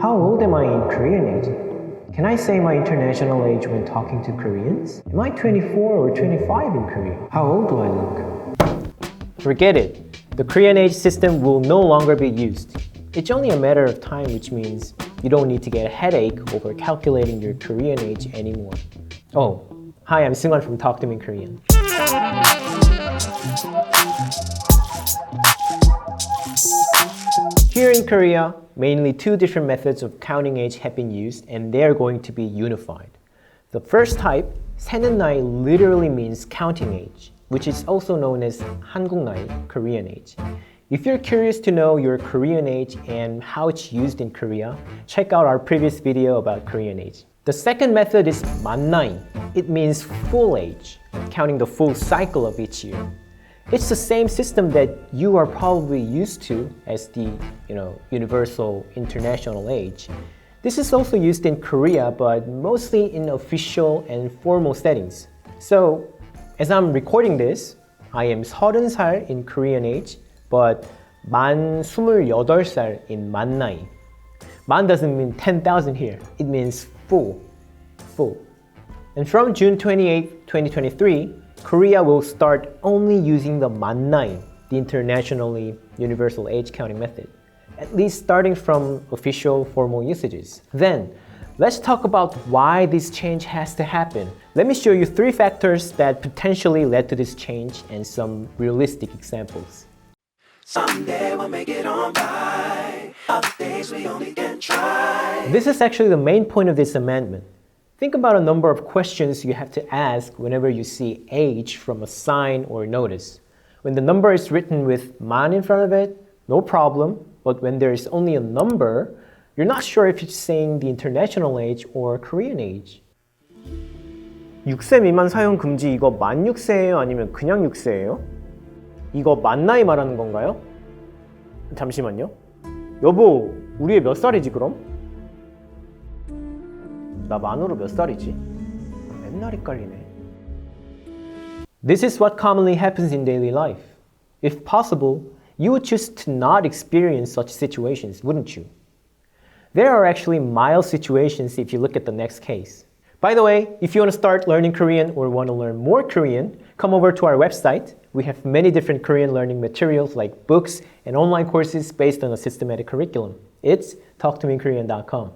How old am I in Korean age? Can I say my international age when talking to Koreans? Am I 24 or 25 in Korea? How old do I look? Forget it. The Korean age system will no longer be used. It's only a matter of time, which means you don't need to get a headache over calculating your Korean age anymore. Oh, hi, I'm Seungwon from Talk to Me in Korean. Here in Korea, mainly two different methods of counting age have been used, and they are going to be unified. The first type, 세는 나이, literally means counting age, which is also known as 한국 나이, Korean age. If you're curious to know your Korean age and how it's used in Korea, check out our previous video about Korean age. The second method is 만나이. It means full age, counting the full cycle of each year. It's the same system that you are probably used to as the universal international age. This is also used in Korea, but mostly in official and formal settings. So, as I'm recording this, I am 30살 in Korean age, but 만 28살 in 만나이. 만 doesn't mean 10,000 here. It means full. And from June 28, 2023, Korea will start only using the 만나이, the internationally universal age counting method, at least starting from official formal usages. Then, let's talk about why this change has to happen. Let me show you 3 factors that potentially led to this change and some realistic examples. Someday we'll make it on by. Other days we only can try. This is actually the main point of this amendment. Think about a number of questions you have to ask whenever you see age from a sign or notice. When the number is written with 만 in front of it, no problem. But when there is only a number, you're not sure if it's saying the international age or Korean age. 6세 미만 사용 금지, 이거 만 6세예요? 아니면 그냥 6세예요? 이거 만 나이 말하는 건가요? 잠시만요. 여보, 우리 애 몇 살이지 그럼? 나 만으로 몇 살이지? 맨날 헷갈리네. This is what commonly happens in daily life. If possible, you would choose to not experience such situations, wouldn't you? There are actually mild situations if you look at the next case. By the way, if you want to start learning Korean or want to learn more Korean, come over to our website. We have many different Korean learning materials like books and online courses based on a systematic curriculum. It's talktomeinkorean.com.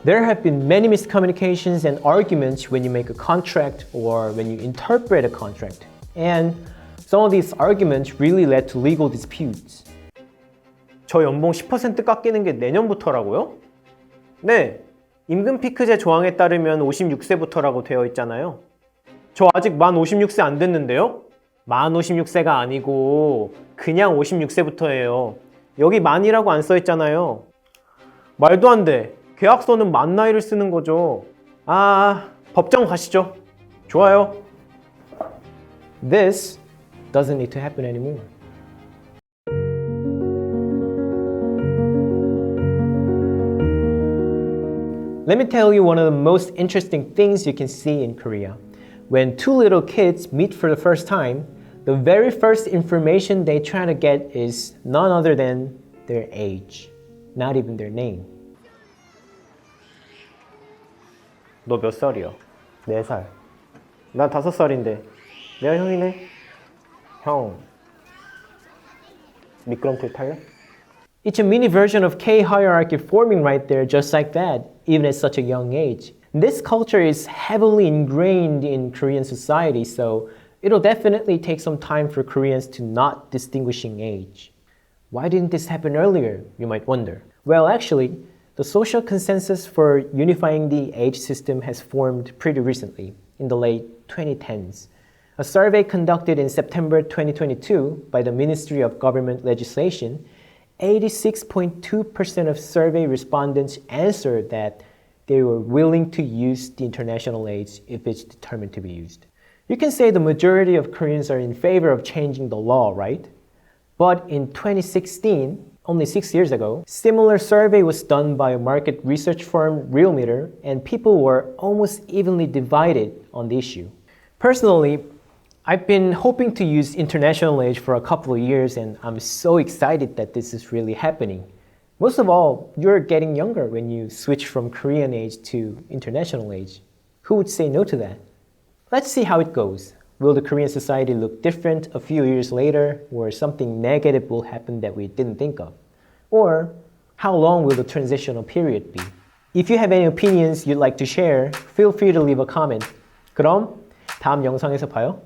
There have been many miscommunications and arguments when you make a contract or when you interpret a contract. And some of these arguments really led to legal disputes. 저 연봉 10% 깎이는 게 내년부터라고요? 네, 임금 피크제 조항에 따르면 56세부터라고 되어 있잖아요. 저 아직 만 56세 안 됐는데요? 만 56세가 아니고 그냥 56세부터예요. 여기 만이라고 안 써 있잖아요. 말도 안 돼. 계약서는 만 나이를 쓰는 거죠. 법정 가시죠. 좋아요. This doesn't need to happen anymore. Let me tell you one of the most interesting things you can see in Korea. When 2 little kids meet for the first time, the very first information they try to get is none other than their age, not even their name. 너 몇 살이야? 4살. 나 5살인데. 내가 형이네. 형. 미끄럼틀 탈래? It's a mini version of K hierarchy forming right there, just like that, even at such a young age. This culture is heavily ingrained in Korean society, so it'll definitely take some time for Koreans to not distinguishing age. Why didn't this happen earlier, you might wonder? Well, actually, the social consensus for unifying the age system has formed pretty recently, in the late 2010s. A survey conducted in September 2022 by the Ministry of Government Legislation, 86.2% of survey respondents answered that they were willing to use the international age if it's determined to be used. You can say the majority of Koreans are in favor of changing the law, right? But in 2016, only 6 years ago, similar survey was done by a market research firm, Realmeter, and people were almost evenly divided on the issue. Personally, I've been hoping to use international age for a couple of years, and I'm so excited that this is really happening. Most of all, you're getting younger when you switch from Korean age to international age. Who would say no to that? Let's see how it goes. Will the Korean society look different a few years later, or something negative will happen that we didn't think of? Or how long will the transitional period be? If you have any opinions you'd like to share, feel free to leave a comment. 그럼 다음 영상에서 봐요.